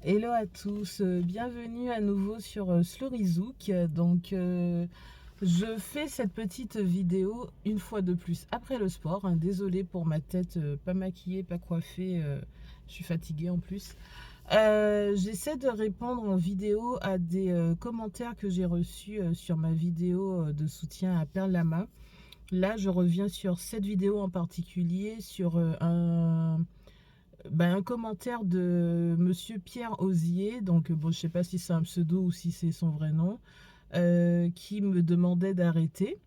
Hello à tous, bienvenue à nouveau sur Slorizouk. Je fais cette petite vidéo une fois de plus après le sport. Désolée pour ma tête pas maquillée, pas coiffée, je suis fatiguée en plus. J'essaie de répondre en vidéo à des commentaires que j'ai reçus sur ma vidéo de soutien à Perle Lama. Là, je reviens sur cette vidéo en particulier, sur un commentaire de Monsieur Pierre Osier, donc bon, je sais pas si c'est un pseudo ou si c'est son vrai nom, qui me demandait d'arrêter.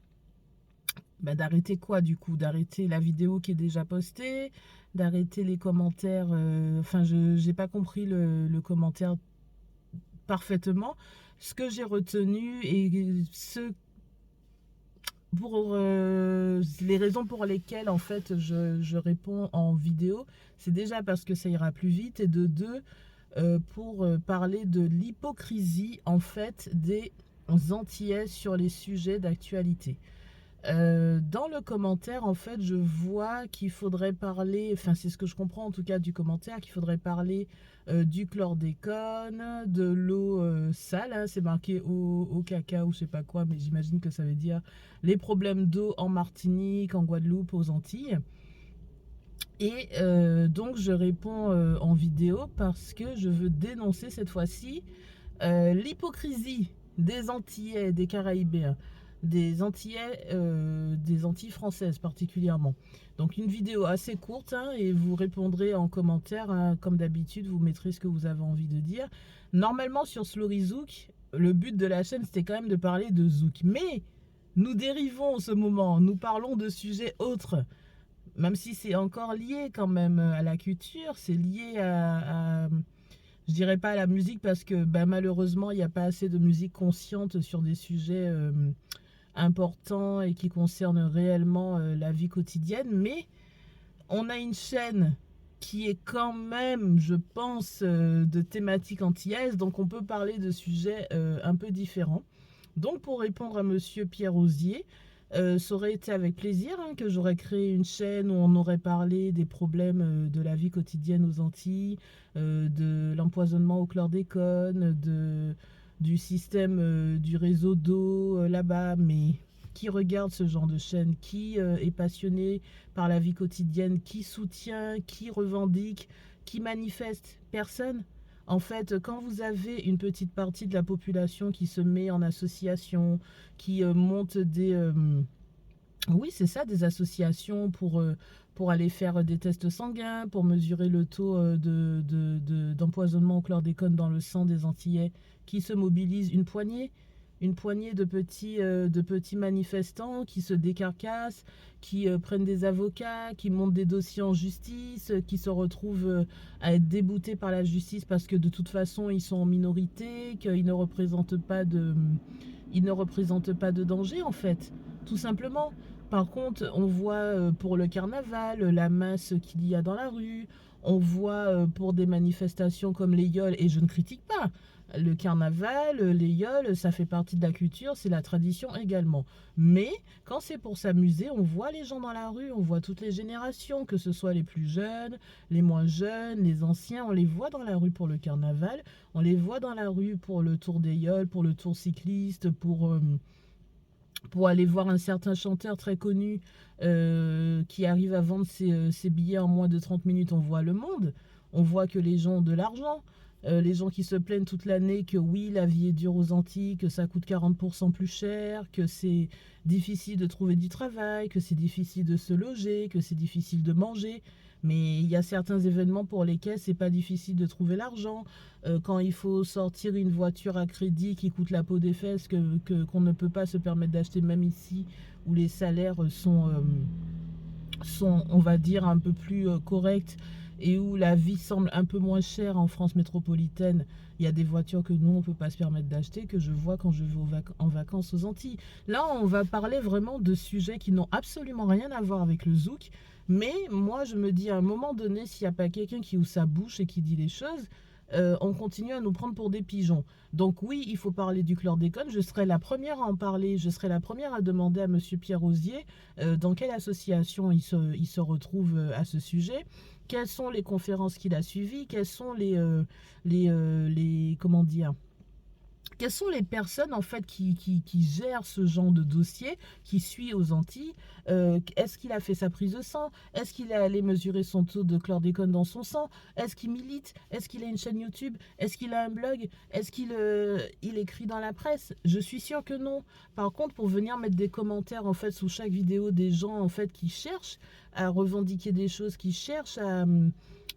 D'arrêter quoi du coup? D'arrêter la vidéo qui est déjà postée, d'arrêter les commentaires. Enfin, je n'ai pas compris le commentaire parfaitement. Ce que j'ai retenu et les raisons pour lesquelles en fait je réponds en vidéo, c'est déjà parce que ça ira plus vite et de deux, pour parler de l'hypocrisie en fait des Antillais sur les sujets d'actualité. Dans le commentaire, en fait, je vois qu'il faudrait parler, enfin c'est ce que je comprends en tout cas du commentaire, qu'il faudrait parler du chlordécone, de l'eau sale, hein, c'est marqué au caca ou je sais pas quoi, mais j'imagine que ça veut dire les problèmes d'eau en Martinique, en Guadeloupe, aux Antilles. Et donc je réponds en vidéo parce que je veux dénoncer cette fois-ci l'hypocrisie des Antillais, des Caraïbéens, des Antilles françaises particulièrement. Donc une vidéo assez courte, hein, et vous répondrez en commentaire, hein, comme d'habitude, vous mettrez ce que vous avez envie de dire. Normalement sur Slorizouk, le but de la chaîne c'était quand même de parler de Zouk, mais nous dérivons en ce moment, nous parlons de sujets autres. Même si c'est encore lié quand même à la culture, c'est lié je dirais pas à la musique parce que malheureusement il n'y a pas assez de musique consciente sur des sujets importants et qui concernent réellement la vie quotidienne, mais on a une chaîne qui est quand même, je pense, de thématique antillaise, donc on peut parler de sujets un peu différents. Donc pour répondre à Monsieur Pierre Osier, ça aurait été avec plaisir, hein, que j'aurais créé une chaîne où on aurait parlé des problèmes de la vie quotidienne aux Antilles, de l'empoisonnement au chlordécone, du système du réseau d'eau là-bas, mais qui regarde ce genre de chaîne, qui est passionné par la vie quotidienne, qui soutient, qui revendique, qui manifeste? Personne. En fait, quand vous avez une petite partie de la population qui se met en association, qui monte oui, c'est ça, des associations pour aller faire des tests sanguins, pour mesurer le taux d'empoisonnement au chlordécone dans le sang des Antillais, qui se mobilisent une poignée de petits manifestants qui se décarcassent, qui prennent des avocats, qui montent des dossiers en justice, qui se retrouvent à être déboutés par la justice parce que de toute façon ils sont en minorité, ils ne représentent pas de danger en fait, tout simplement. Par contre, on voit pour le carnaval la masse qu'il y a dans la rue, on voit pour des manifestations comme les yoles, et je ne critique pas. Le carnaval, les yoles, ça fait partie de la culture, c'est la tradition également. Mais quand c'est pour s'amuser, on voit les gens dans la rue, on voit toutes les générations, que ce soit les plus jeunes, les moins jeunes, les anciens, on les voit dans la rue pour le carnaval, on les voit dans la rue pour le tour des yoles, pour le tour cycliste, pour aller voir un certain chanteur très connu qui arrive à vendre ses billets en moins de 30 minutes. On voit le monde, on voit que les gens ont de l'argent. Les gens qui se plaignent toute l'année que oui, la vie est dure aux Antilles, que ça coûte 40% plus cher, que c'est difficile de trouver du travail, que c'est difficile de se loger, que c'est difficile de manger. Mais il y a certains événements pour lesquels c'est pas difficile de trouver l'argent. Quand il faut sortir une voiture à crédit qui coûte la peau des fesses, qu'on ne peut pas se permettre d'acheter même ici, où les salaires sont, on va dire, un peu plus corrects et où la vie semble un peu moins chère en France métropolitaine. Il y a des voitures que nous, on ne peut pas se permettre d'acheter, que je vois quand je vais en vacances aux Antilles. Là, on va parler vraiment de sujets qui n'ont absolument rien à voir avec le zouk. Mais moi, je me dis à un moment donné, s'il n'y a pas quelqu'un qui ouvre sa bouche et qui dit les choses, on continue à nous prendre pour des pigeons. Donc oui, il faut parler du chlordécone. Je serai la première à en parler. Je serai la première à demander à Monsieur Pierre Rosier dans quelle association il se retrouve à ce sujet. Quelles sont les conférences qu'il a suivies? Quelles sont comment dire, quelles sont les personnes en fait qui gèrent ce genre de dossier, qui suit aux Antilles? Est-ce qu'il a fait sa prise de sang? Est-ce qu'il est allé mesurer son taux de chlordécone dans son sang? Est-ce qu'il milite? Est-ce qu'il a une chaîne YouTube? Est-ce qu'il a un blog? Est-ce qu'il écrit dans la presse? Je suis sûre que non. Par contre, pour venir mettre des commentaires en fait sous chaque vidéo des gens en fait qui cherchent à revendiquer des choses, qui cherchent à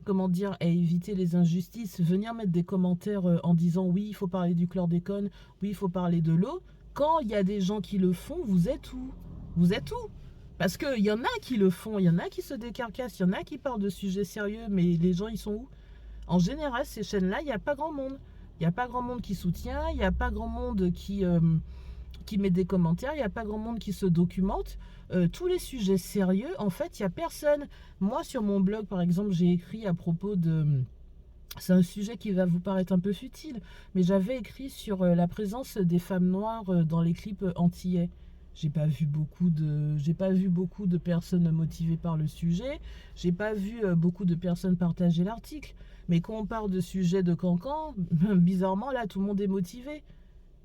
comment dire, à éviter les injustices, venir mettre des commentaires en disant oui, il faut parler du chlordécone, oui, il faut parler de l'eau. Quand il y a des gens qui le font, vous êtes où? Vous êtes où? Parce qu'il y en a qui le font, il y en a qui se décarcassent, il y en a qui parlent de sujets sérieux, mais les gens, ils sont où? En général, ces chaînes-là, il n'y a pas grand monde. Il n'y a pas grand monde qui soutient, il n'y a pas grand monde qui met des commentaires, il n'y a pas grand monde qui se documente. Tous les sujets sérieux, en fait, il n'y a personne. Moi, sur mon blog, par exemple, j'ai écrit à propos de... C'est un sujet qui va vous paraître un peu futile, mais j'avais écrit sur la présence des femmes noires dans les clips antillais. J'ai pas vu beaucoup de personnes motivées par le sujet. J'ai pas vu beaucoup de personnes partager l'article. Mais quand on parle de sujets de cancan, bizarrement là, tout le monde est motivé.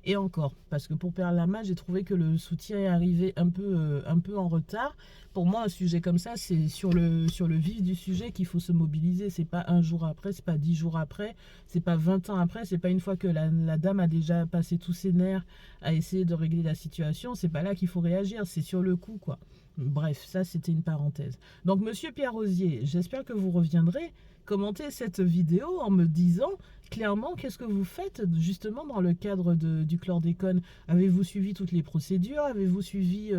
Et encore, parce que pour Perle Lama, j'ai trouvé que le soutien est arrivé un peu en retard. Pour moi, un sujet comme ça, c'est sur le vif du sujet qu'il faut se mobiliser. C'est pas un jour après, c'est pas 10 jours après, c'est pas 20 ans après, c'est pas une fois que la dame a déjà passé tous ses nerfs à essayer de régler la situation. C'est pas là qu'il faut réagir, c'est sur le coup, quoi. Bref, ça, c'était une parenthèse. Donc, Monsieur Pierre Rosier, j'espère que vous reviendrez commenter cette vidéo en me disant clairement qu'est-ce que vous faites justement dans le cadre du chlordécone. Avez-vous suivi toutes les procédures? Avez-vous suivi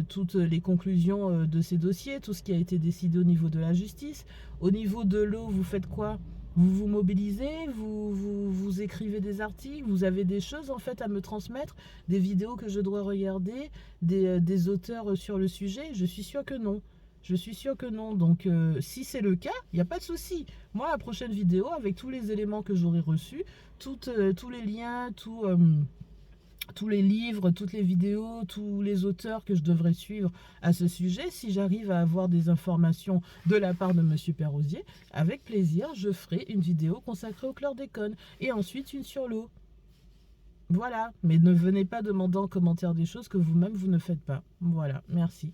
toutes les conclusions de ces dossiers, tout ce qui a été décidé au niveau de la justice? Au niveau de l'eau, vous faites quoi? Vous vous mobilisez, vous écrivez des articles, vous avez des choses en fait à me transmettre, des vidéos que je dois regarder, des auteurs sur le sujet? Je suis sûre que non. Je suis sûre que non. Donc, si c'est le cas, il n'y a pas de souci. Moi, la prochaine vidéo, avec tous les éléments que j'aurai reçus, tous les liens, tous les livres, toutes les vidéos, tous les auteurs que je devrais suivre à ce sujet, si j'arrive à avoir des informations de la part de Monsieur Pierre Rosier, avec plaisir, je ferai une vidéo consacrée au chlordécone et ensuite une sur l'eau. Voilà. Mais ne venez pas demander en commentaire des choses que vous-même, vous ne faites pas. Voilà. Merci.